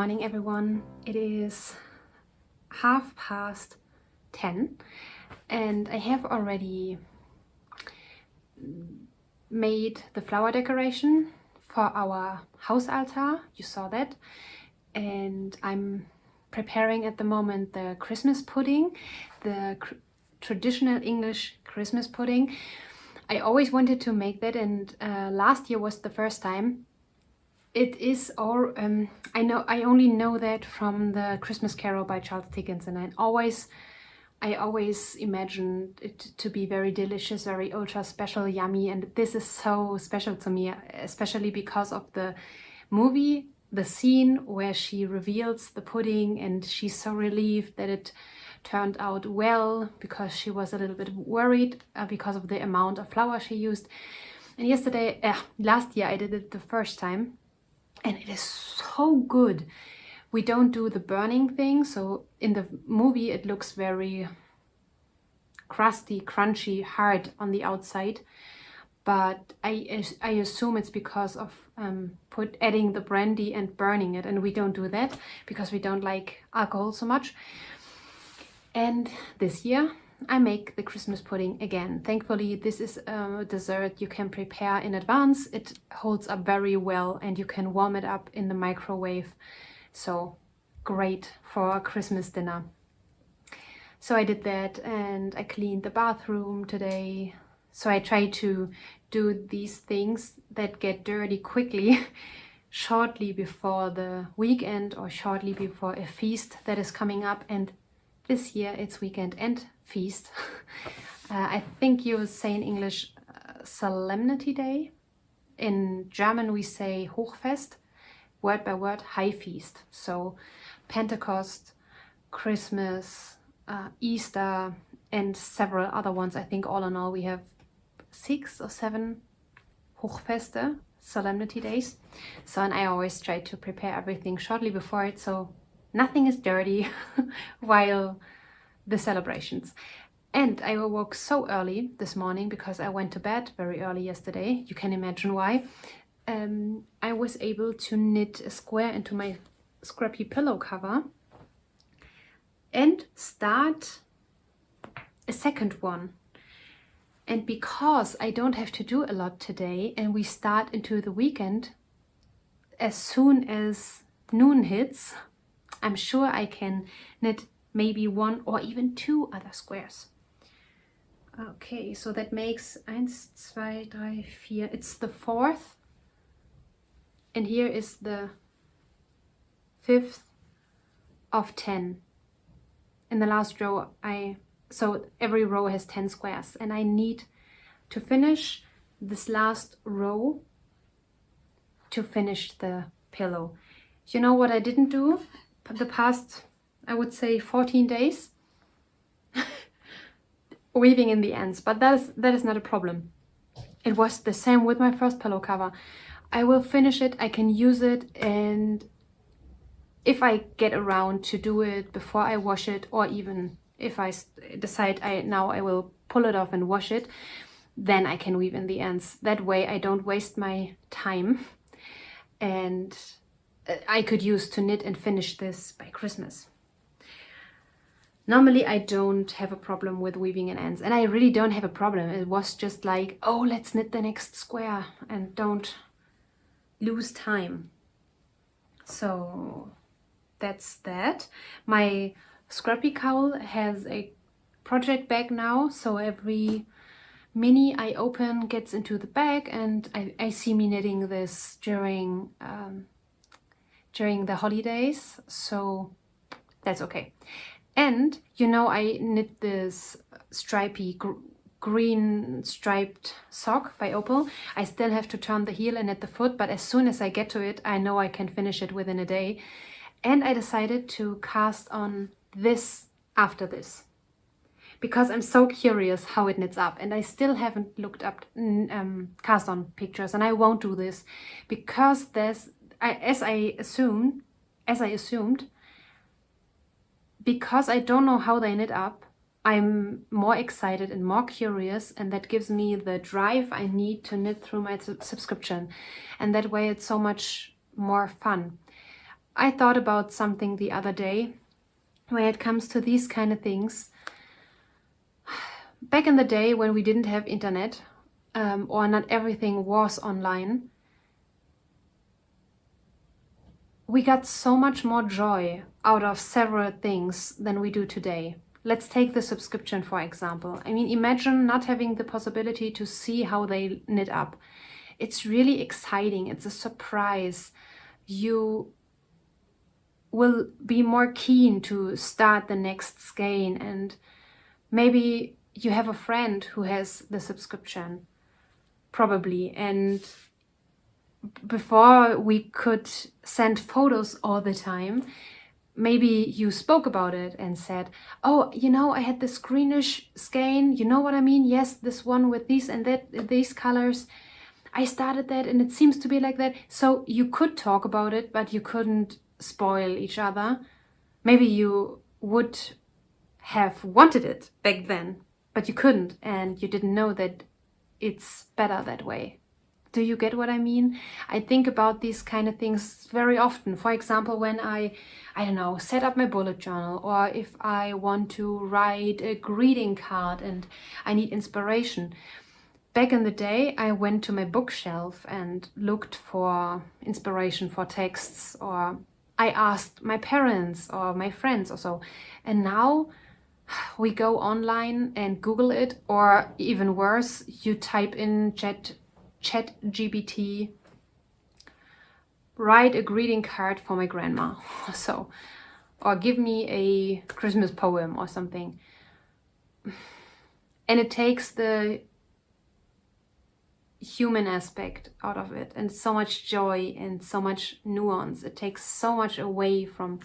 morning, everyone. It is 10:30 and I have already made the flower decoration for our house altar. You saw that. And I'm preparing at the moment the Christmas pudding, the traditional English Christmas pudding. I always wanted to make that, and last year was the first time. It is all I only know that from the Christmas Carol by Charles Dickens, and I always imagined it to be very delicious, very ultra special, yummy, and this is so special to me, especially because of the movie, the scene where she reveals the pudding and she's so relieved that it turned out well, because she was a little bit worried because of the amount of flour she used. And last year I did it the first time, and it is so good. We don't do the burning thing, so in the movie it looks very crusty, crunchy, hard on the outside, but I assume it's because of adding the brandy and burning it, and we don't do that because we don't like alcohol so much. And this year I make the Christmas pudding again. Thankfully, this is a dessert you can prepare in advance. It holds up very well and you can warm it up in the microwave. So great for a Christmas dinner. So I did that, and I cleaned the bathroom today. So I try to do these things that get dirty quickly shortly before the weekend or shortly before a feast that is coming up. And this year it's weekend and feast. I think you say in English Solemnity Day. In German we say Hochfest, word by word, high feast. So Pentecost, Christmas, Easter, and several other ones. I think all in all we have 6 or 7 Hochfeste, solemnity days. So, and I always try to prepare everything shortly before it, so nothing is dirty while the celebrations. And I woke so early this morning because I went to bed very early yesterday. You can imagine why. I was able to knit a square into my scrappy pillow cover and start a second one. And because I don't have to do a lot today and we start into the weekend as soon as noon hits, I'm sure I can knit maybe 1 or even 2 other squares. Okay, so that makes 1, 2, 3, 4. It's the 4th. And here is the 5th of 10. In the last row, so every row has 10 squares, and I need to finish this last row to finish the pillow. You know what I didn't do the past, I would say 14 days? Weaving in the ends, but that is not a problem. It was the same with my first pillow cover. I will finish it, I can use it, and if I get around to do it before I wash it, or even if I decide I will pull it off and wash it, then I can weave in the ends. That way I don't waste my time, and I could use to knit and finish this by Christmas. Normally I don't have a problem with weaving in ends, and I really don't have a problem. It was just like, oh, let's knit the next square and don't lose time. So that's that. My scrappy cowl has a project bag now, so every mini I open gets into the bag, and I see me knitting this during the holidays, so that's okay. And you know, I knit this stripy green striped sock by Opal. I still have to turn the heel and knit the foot, but as soon as I get to it, I know I can finish it within a day. And I decided to cast on this after this, because I'm so curious how it knits up, and I still haven't looked up cast on pictures, and I won't do this because as I assumed, because I don't know how they knit up, I'm more excited and more curious, and that gives me the drive I need to knit through my subscription, and that way it's so much more fun. I thought about something the other day when it comes to these kind of things. Back in the day when we didn't have internet, or not everything was online, we got so much more joy out of several things than we do today. Let's take the subscription, for example. I mean, imagine not having the possibility to see how they knit up. It's really exciting. It's a surprise. You will be more keen to start the next skein, and maybe you have a friend who has the subscription, probably, and before we could send photos all the time, maybe you spoke about it and said, oh, you know, I had this greenish skein, you know what I mean? Yes, this one with these and that, these colors. I started that and it seems to be like that. So you could talk about it, but you couldn't spoil each other. Maybe you would have wanted it back then, but you couldn't, and you didn't know that it's better that way. Do you get what I mean? I think about these kind of things very often. For example, when I don't know, set up my bullet journal, or if I want to write a greeting card and I need inspiration. Back in the day, I went to my bookshelf and looked for inspiration for texts, or I asked my parents or my friends or so. And now we go online and Google it, or even worse, you type in ChatGPT, write a greeting card for my grandma, so, or give me a Christmas poem or something. And it takes the human aspect out of it, and so much joy and so much nuance. It takes so much away from...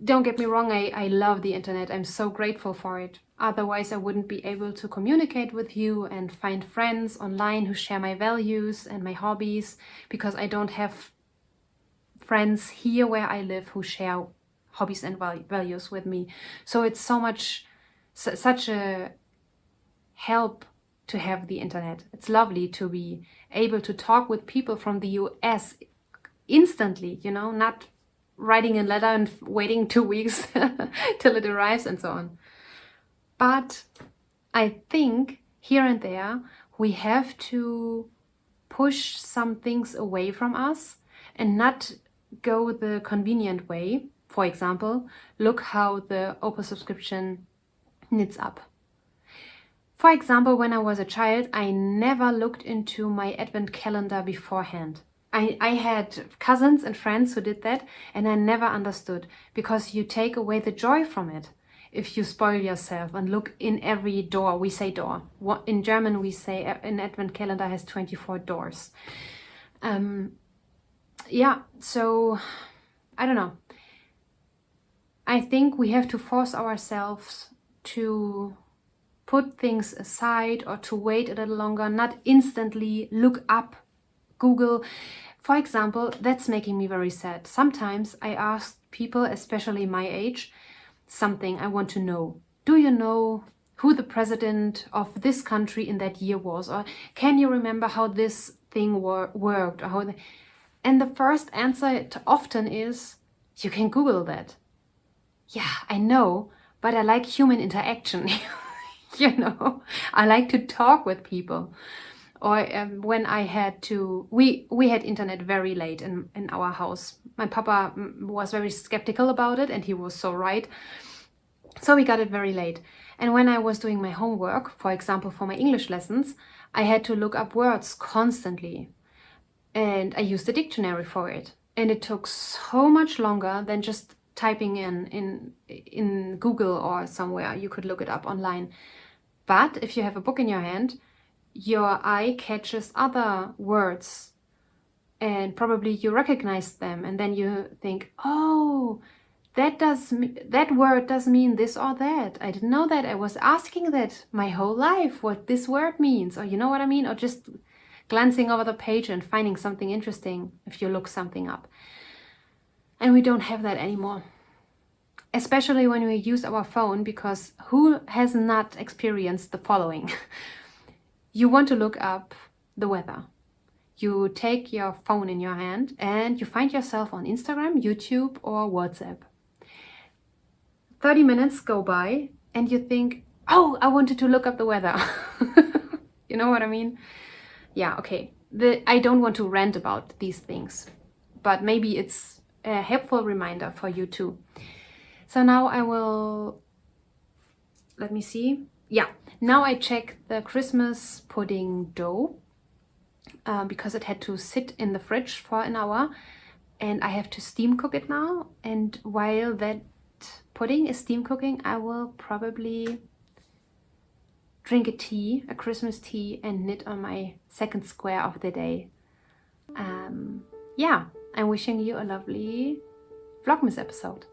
Don't get me wrong, I love the internet. I'm so grateful for it. Otherwise, I wouldn't be able to communicate with you and find friends online who share my values and my hobbies, because I don't have friends here where I live who share hobbies and values with me. So it's such a help to have the internet. It's lovely to be able to talk with people from the US instantly, you know, not writing a letter and waiting 2 weeks till it arrives and so on. But I think here and there we have to push some things away from us and not go the convenient way. For example, look how the Opal subscription knits up. For example, when I was a child, I never looked into my advent calendar beforehand. I had cousins and friends who did that, and I never understood, because you take away the joy from it if you spoil yourself and look in every door. We say door. In German, we say an advent calendar has 24 doors. Yeah, so I don't know. I think we have to force ourselves to put things aside, or to wait a little longer, not instantly look up, Google. For example, that's making me very sad. Sometimes I ask people, especially my age, something I want to know. Do you know who the president of this country in that year was? Or can you remember how this thing worked? Or and the first answer often is, you can Google that. Yeah, I know, but I like human interaction. You know, I like to talk with people. Or when I had to, we had internet very late in our house. My papa was very skeptical about it, and he was so right. So we got it very late. And when I was doing my homework, for example, for my English lessons, I had to look up words constantly. And I used a dictionary for it. And it took so much longer than just typing in Google or somewhere. You could look it up online. But if you have a book in your hand, your eye catches other words, and probably you recognize them, and then you think, oh, that word does mean this or that. I didn't know that. I was asking that my whole life, what this word means, or you know what I mean? Or just glancing over the page and finding something interesting if you look something up. And we don't have that anymore. Especially when we use our phone, because who has not experienced the following? You want to look up the weather. You take your phone in your hand and you find yourself on Instagram, YouTube, or WhatsApp. 30 minutes go by and you think, oh, I wanted to look up the weather. You know what I mean? Yeah, okay. I don't want to rant about these things, but maybe it's a helpful reminder for you too. So now I will, let me see. Yeah, now I check the Christmas pudding dough because it had to sit in the fridge for an hour and I have to steam cook it now. And while that pudding is steam cooking, I will probably drink a Christmas tea, and knit on my second square of the day. Yeah, I'm wishing you a lovely Vlogmas episode.